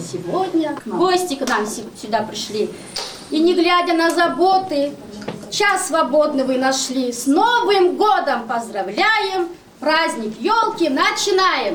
сегодня гости к нам сюда пришли. И не глядя на заботы, час свободный вы нашли. С Новым годом поздравляем! Праздник елки начинаем!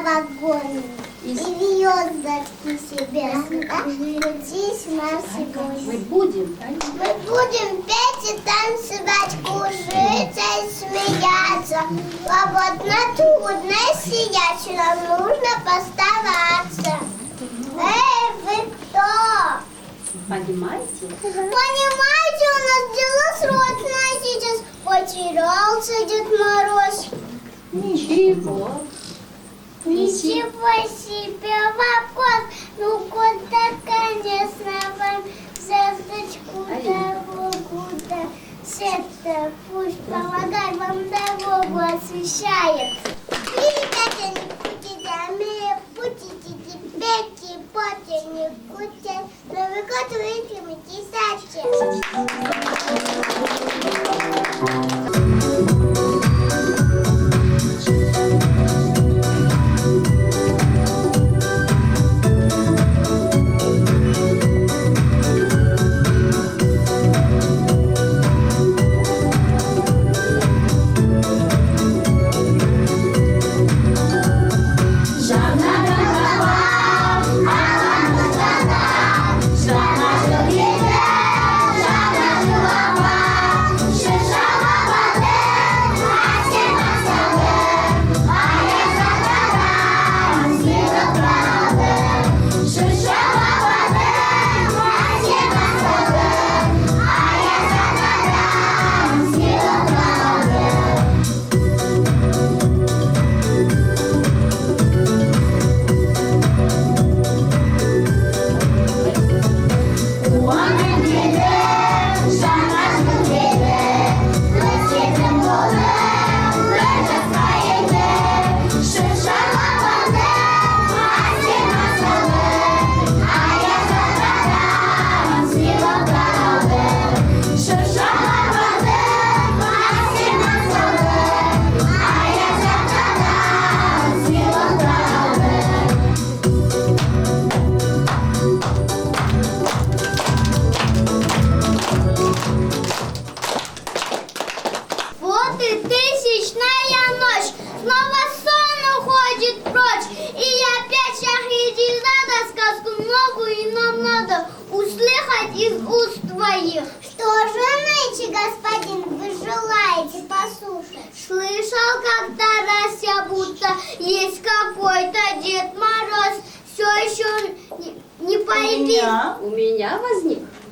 новогодние, и звездочки себе крутись на сегодня. Мы будем Петь и танцевать, кружиться и смеяться. Свободно, трудно сидеть, нам нужно поставаться. Эй, вы кто? Понимаете? Понимаете, у нас дела срочные сейчас. Потерялся Дед Мороз. Ничего. Ничего себе вопрос. Ну куда, конечно, вам звездочку дорогу да света. Пусть помогай вам дорогу освещает. Ребята, не будете, будете петь и поте не кутят. Новый год выпьем и тесачи.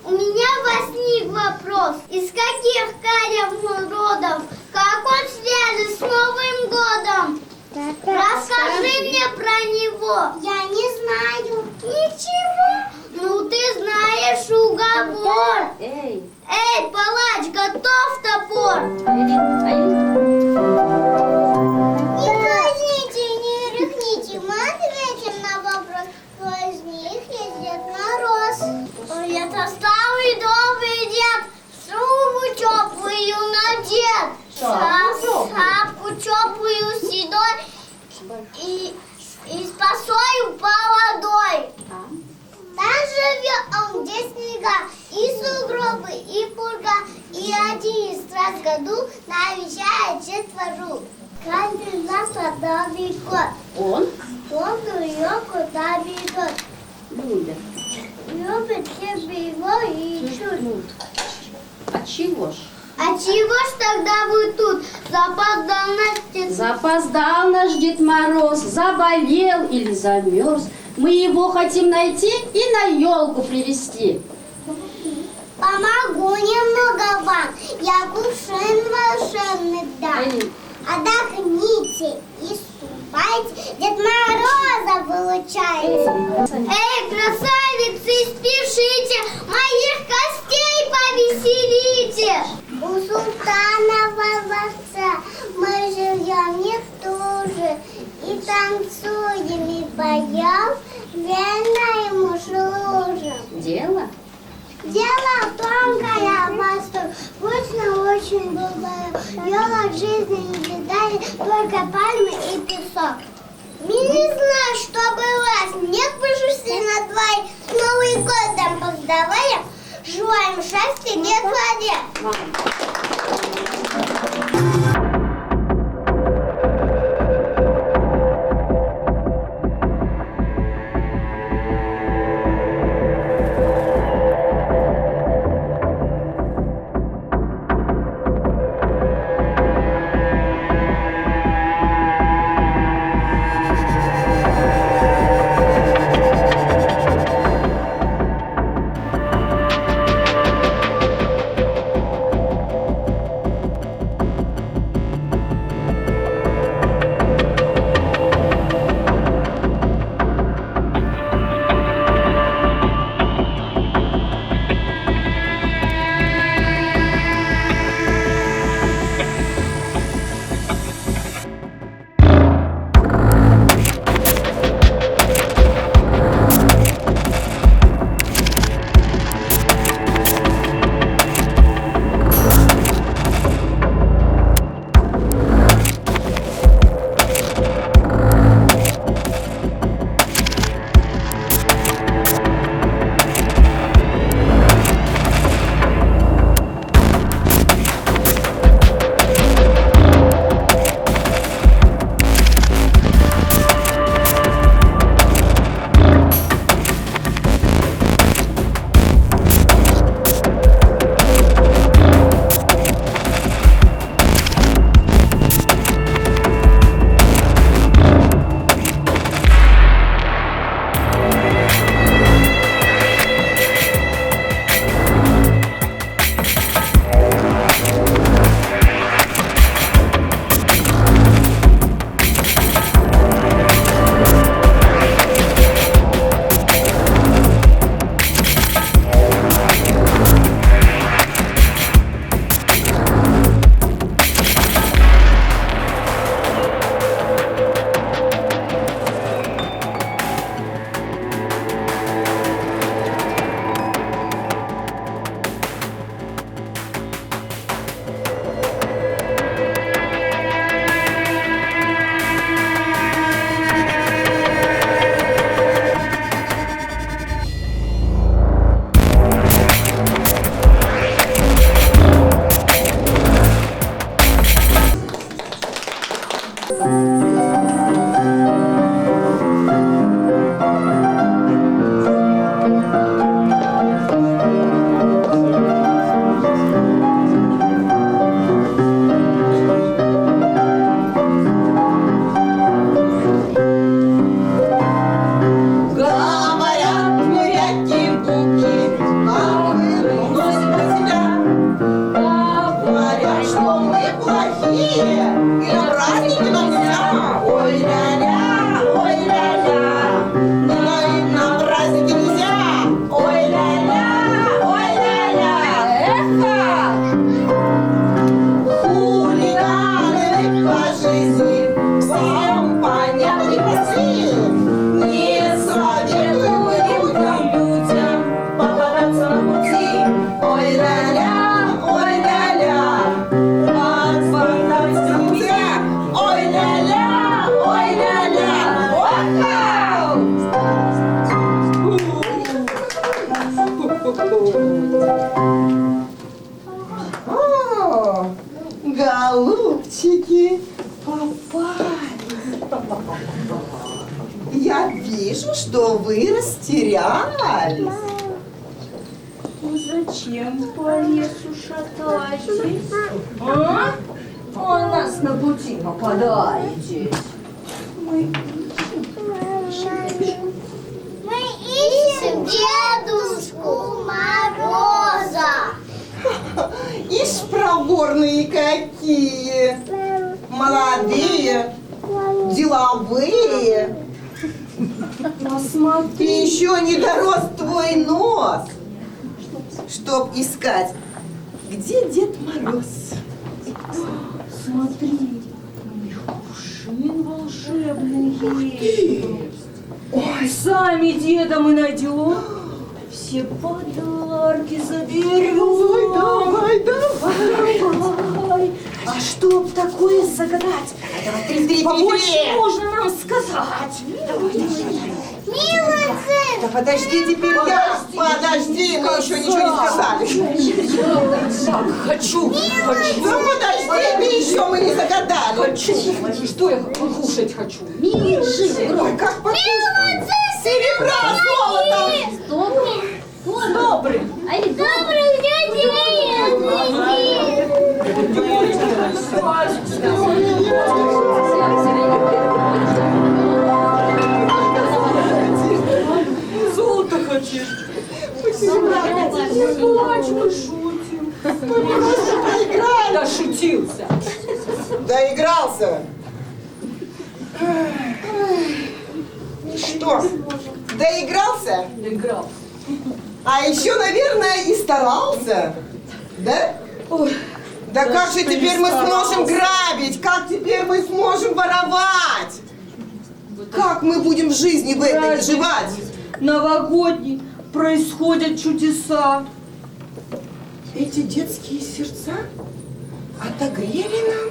У меня возник вопрос. Из каких карев родов? Как он связан с Новым годом? Расскажи мне про него. Я не знаю. Ничего. Ну ты знаешь уговор. Эй, палач, готов топор? Не казните, не рыхните, мы ответим на вопрос, кто из них есть Дед Мороз. Это старый добрый дед, шубу теплую надет, шапку теплую седой и с косою по водой. Там живет он, где снега, и сугробы, и пурга, и один раз в году навещает детвору. Каждый из нас отдавит год. Он ее куда ведет. любит. Любит себе его и чуть. А чего ж? А чего ж тогда вы тут? Запоздал наш Дед Мороз, заболел или замерз. Мы его хотим найти и на елку привезти. Помогу немного вам, я кувшин волшебный дам. Отдохните и ступайте, Дед Мороза вылучайте. Эй, красавицы, спешите, моих гостей повеселите. У султана дворца мы живем не в туже, и танцуем, и поем, верно ему служим. Дело? Дело тонкое, восторг, вкусно очень бывает. Елок жизни не видали, только пальмы и песок. Мы не знаем, что было, снег пошли на двое, с Новым годом поздравляем, желаем счастья, не кладем. Говорят, моряки в буки, а мы носим на себя. Говорят, что мы плохие, и на праздники нам нельзя. Ой, ля-ля, ой, ля-ля, но им на праздники нельзя. Ой, ля-ля, ой, ля-ля, эхо! Хулиганы по жизни, всем понятны и простые. Не советую людям попадаться на пути. Ой, ля-ля, от фантазии нельзя. Ой, ля-ля, О, голубчики, попали. Я вижу, что вы растерялись. Зачем по лесу шатаетесь? А? А нас на пути попадаетесь. Мы ищем Дедушку Мороза. Ишь, проворные какие! Молодые, деловые. Посмотри. И еще не дорос твой нос, чтоб искать, где Дед Мороз. Смотри, у них кувшин волшебный есть. Ой, сами деда мы найдем, все подарки заберем. Давай, давай. А чтоб такое загадать, побольше можно нам сказать. Милый сын, Да подожди теперь я. Подожди, мы еще ничего не сказали. Так, хочу. Ну подожди, ты еще мы не загадали. Хочу. Что я кушать хочу? Ой, как покушать? Серебра, золото. Добрый. добрый Золото хочешь? Не плачь, мы шутим. Да шутился. Доигрался. Что? Доигрался? Играл. А еще, наверное, и старался. Да? Ой, Да как же теперь мы сможем грабить? Как теперь мы сможем воровать? Как мы будем в жизни в этой Праздник выживать? новогодний, происходят чудеса. Эти детские сердца отогрели нам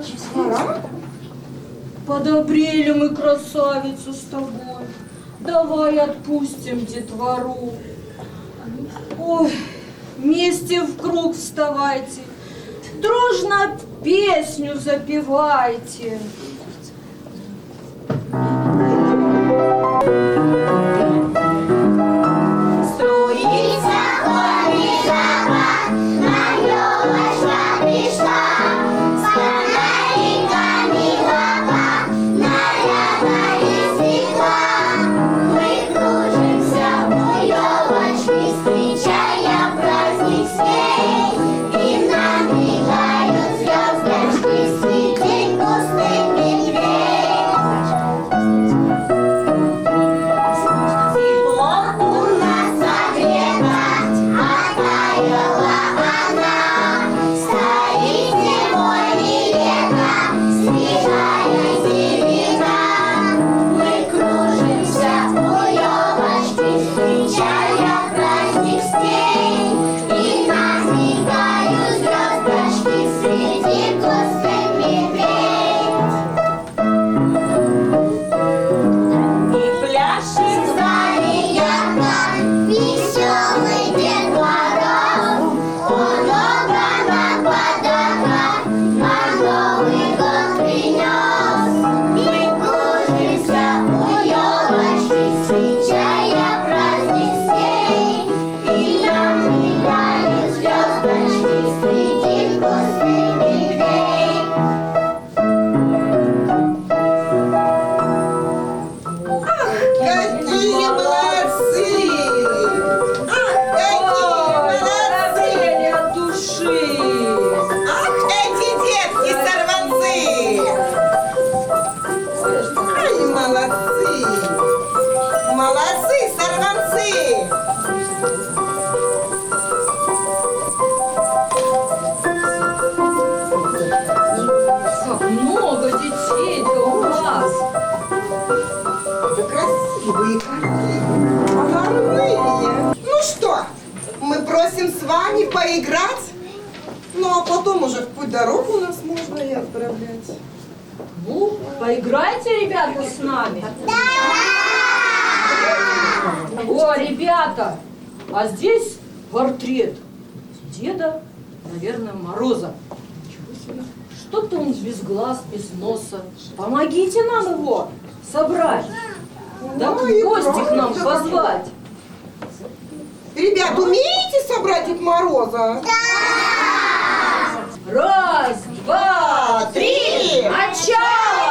детвора? Подобрели мы красавицу с тобой. Давай отпустим детвору. Ой, вместе в круг вставайте, дружно песню запевайте. Струится горный запах, на елочка пришла. С фонариками лапа, нарядно испекла. Мы кружимся у елочки, встречая праздник с ней. И нам мигают звездочки, светить пустыми Как много детей-то у вас. Да красивые какие. Озорные. Ну что, мы просим с вами поиграть? Ну, а потом уже в путь дорогу нас можно и отправлять. Ну, поиграйте, ребята, с нами. О, ребята, а здесь портрет Деда, наверное, Мороза. Что-то он без глаз, без носа. Помогите нам его собрать. Да в и гости к нам правда. позвать. Ребят, умеете собрать Дед Мороза? Раз, два, три, начало!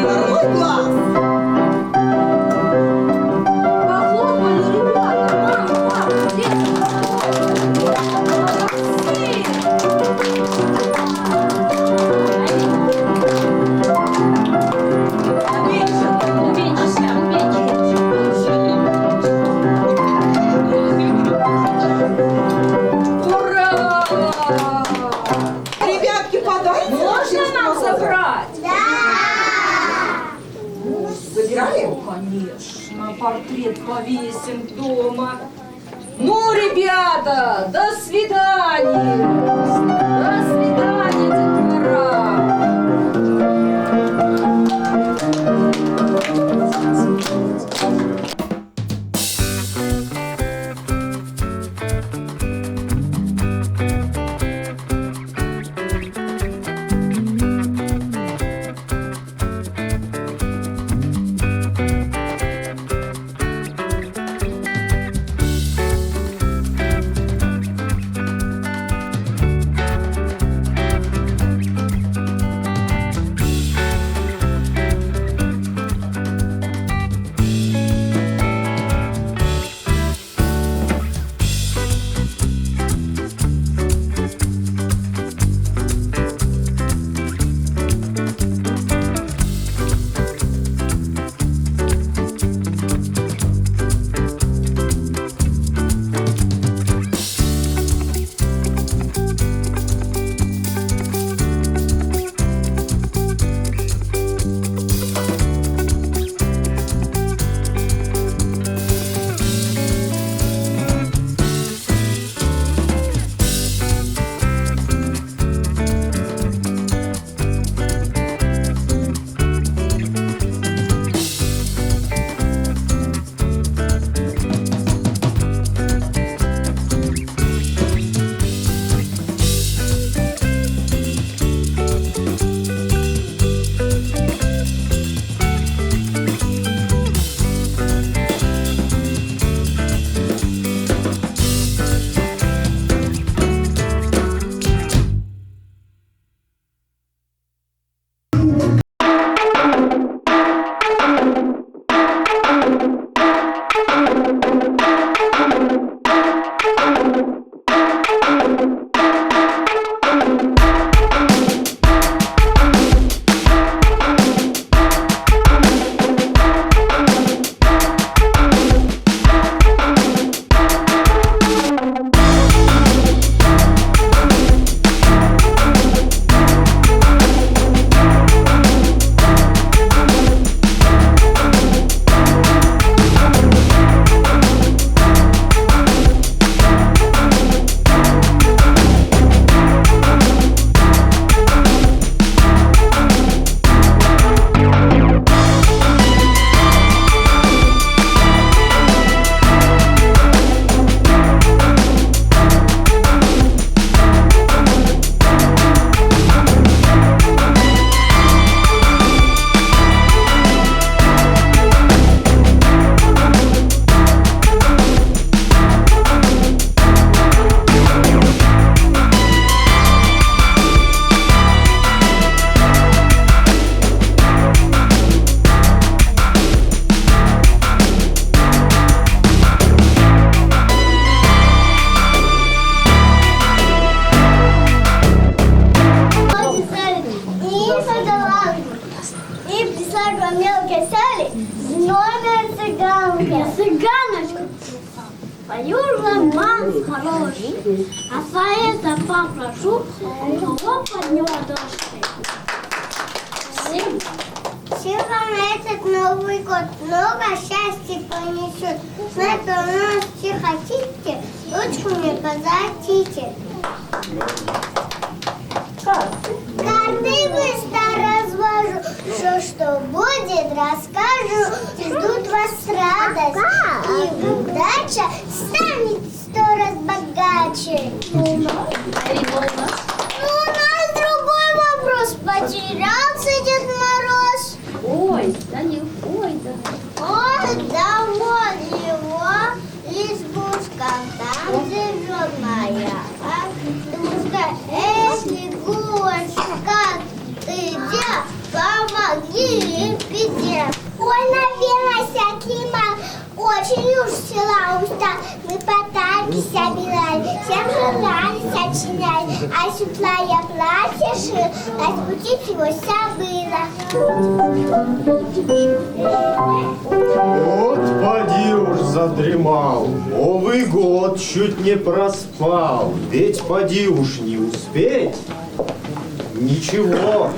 Второй глаз. Похлопали, ребята! Мама, дети, ура! Ребятки, подайте. Можно нам забрать? Забираем? Конечно, портрет повесим дома. Ну, ребята, до свидания! До свидания, детвора! Пою роман хороший, а поэта попрошу, кого поднял дождь. Всем вам этот Новый год много счастья понесет. Знать, у нас все хотите, ручку мне позатите. Карты быстро развожу, что будет, расскажу. Ждут вас радость и удача, станет 100 раз богаче. У нас другой вопрос, потерялся Дед Мороз. Ой, Данил, ой, да. Ой, да вот его избушка, там живет моя подружка. Если гулочка, ты где, помоги в беде. Ой, наверное, климат очень уж села устал. Мы подарки собирали, всем желали сочиняли. А светлое платье шил, разбудить его забыла. Вот поди уж задремал, Новый год чуть не проспал, ведь поди уж не успеть. Ничего,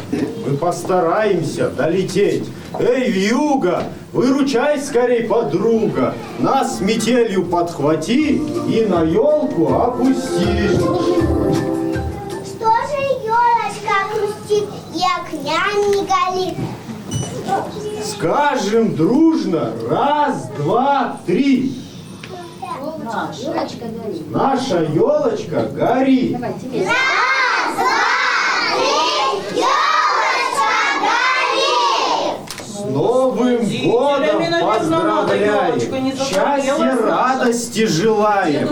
мы постараемся долететь. Эй, вьюга, выручай скорей, подруга, нас метелью подхвати и на елку опусти. Что же елочка грустит и огня не горит? Скажем дружно, раз, два, три. Елочка горит. Наша елочка горит. Давай, тебе. Раз, два, три, елочка горит! С Новым годом поздравляем! Счастья, радости желаем!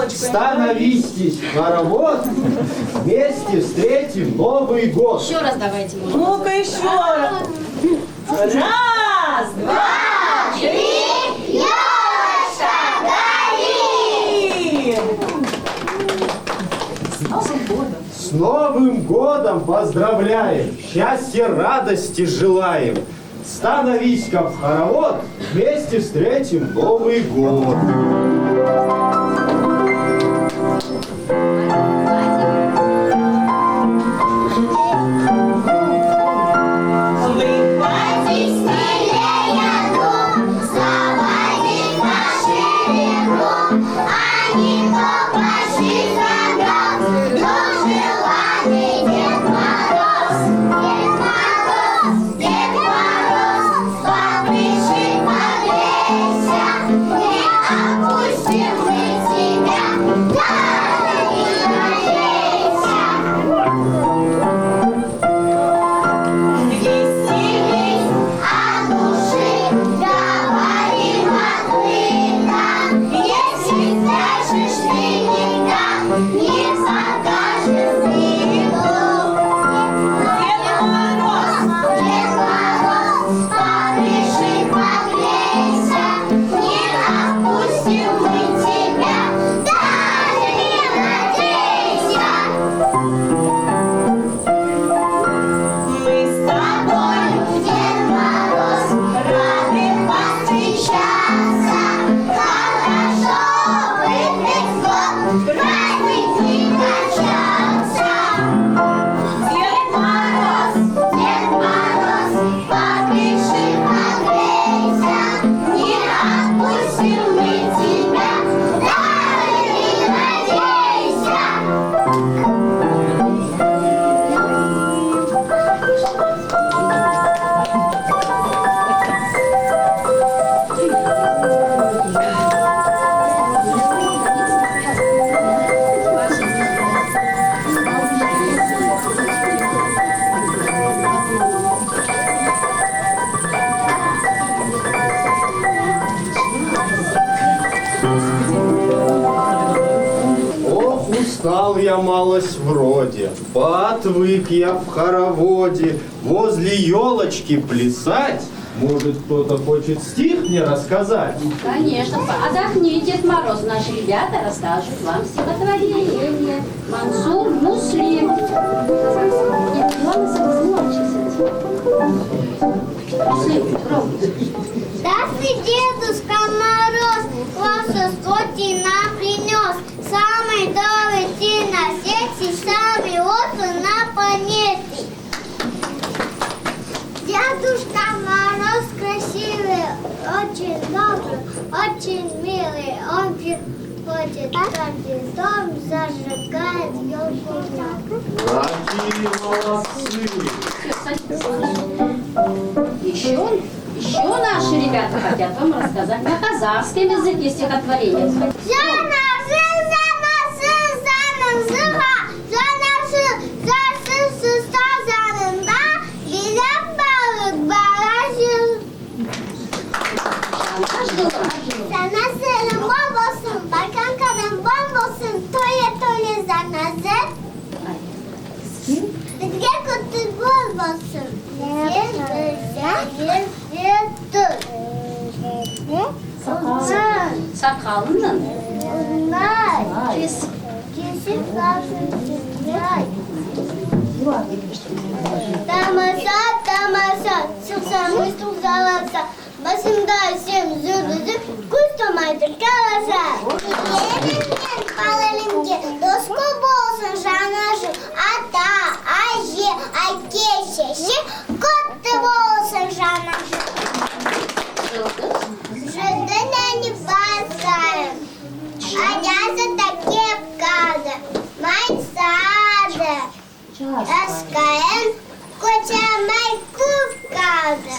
Становитесь в хоровод, вместе встретим Новый год! Еще раз давайте, может. Ну-ка еще раз. Раз, два, Три, елочка горит! С Новым годом поздравляем! Счастья, радости желаем! Становись-ка в хоровод, вместе встретим Новый год! Выходи смелее, ну, заводи пошире круг, а не то пошли загад, но желанный Дед Мороз. Дед Мороз, поприши, погрейся, не опустим мы тебя, даже не надейся. Веселись от души, говорим открыто. Если скажешь ты никак, не покажешь виду. Дед Мороз, поприши, погрейся, не опустим мы тебя, даже не надейся. Мы с тобой, Дед Мороз, рады повстречаться. Хорошо выпить год, праздник не кончался. Дед Мороз, попиши, погрейся, не отпустим мы тебя, даже не надейся. Ох, устал я малость вроде, поотвык я в хороводе, возле елочки плясать. Может, кто-то хочет стих мне рассказать? Конечно, отдохните, Дед Мороз. Наши ребята расскажут вам стихотворение. Мансур Муслим. Нет, главное, согласен. Муслим, громко. Здравствуй, Дедушка Мороз, ваша сотни очень милый, он приходит в каждый дом, зажигает елку. Какие молодцы! Еще наши ребята хотят вам рассказать на казахском языке стихотворение. Zanazırım bol olsun, bakan kadın bol olsun, toya toya zanazır. Bizge kutu bol olsun. Sakalının. Kesip kalsın çizgiler. Tamasa, tamasa, çıksamız tuzalasa. Başımda işim zürdüzü, kustumaydır kalasa. Yerimden palalimki, dosku bolsun şanaşı. Ata, ayı, ake, şeşi, kutlu bolsun şanaşı. Ждане базаром, одяться таки кады, мать сада, раскаем, куча майку кады.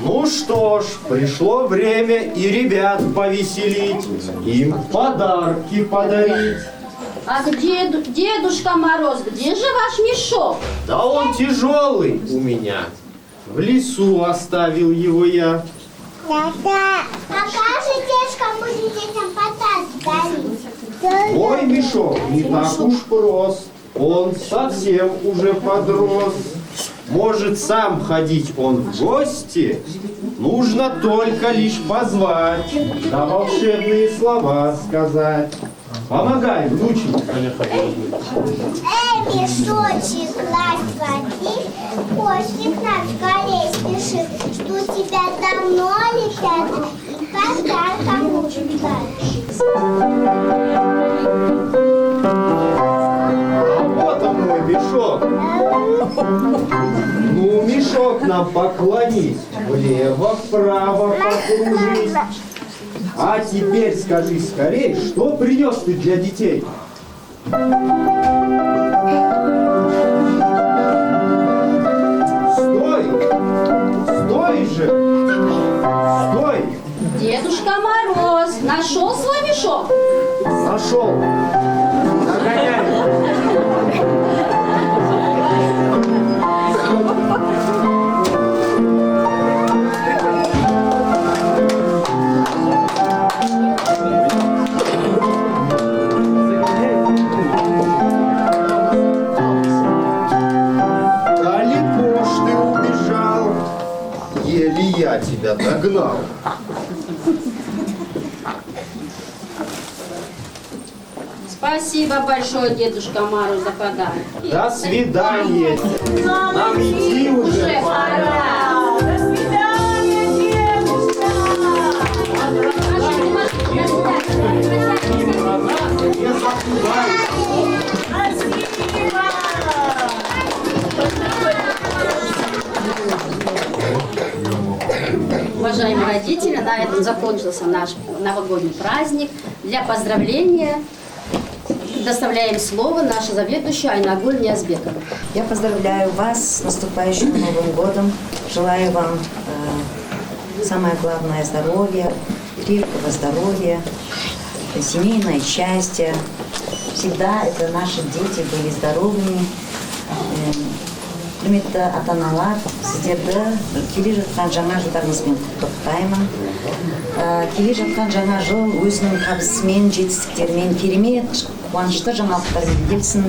Ну что ж, пришло время и ребят повеселить, им подарки подарить. А где Дедушка Мороз, где же ваш мешок? Да он тяжелый у меня. В лесу оставил его я. Да-да. А как же дедушка будет детям подарки дарить? Мой мешок не так уж прост. Он совсем уже подрос. Может сам ходить он в гости. Нужно только лишь позвать, да волшебные слова сказать. Помогай, внученька. Мешочек, гладь води, кошник наш скорее спешит, что тебя давно летят, и подарка будет дать. Вот он мой мешок. Ну, мешок нам поклонись, влево-вправо покружись. А теперь скажи скорей, что принес ты для детей? Стой! Стой же! Стой! Дедушка Мороз нашел свой мешок? Нашел! Догоняй! Далеко ж ты убежал, еле я тебя догнал. Спасибо большое, Дедушка Мороз, за подарок. До свидания. Нам идти уже пора. До свидания, дедушка! Не забывай. Спасибо! Уважаемые родители, на этом закончился наш новогодний праздник. Для поздравления предоставляем слово нашей заведующей Айнагуль Ниязбековой. Я поздравляю вас с наступающим Новым годом. Желаю вам самое главное здоровья, крепкого здоровья, семейное счастье. Всегда это наши дети были здоровыми. Құрметті ата-аналар, сіздерді келе жатқан жаңа жылдарыңызбен құттықтаймын. Келе жатқан жаңа жыл өзінің табысымен, жетістіктерімен, керемет, қуанышты жаңалықтармен келсін.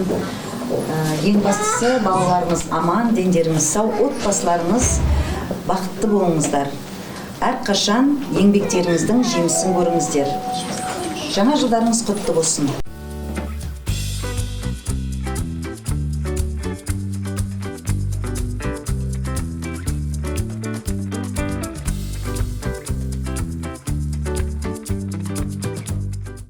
Ең бастысы балаларымыз аман, дендеріңіз сау, отбасыларыңыз бақытты болыңыздар. Әрқашан еңбектеріңіздің жемісін көріңіздер. Жаңа жылдарыңыз құтты болсын.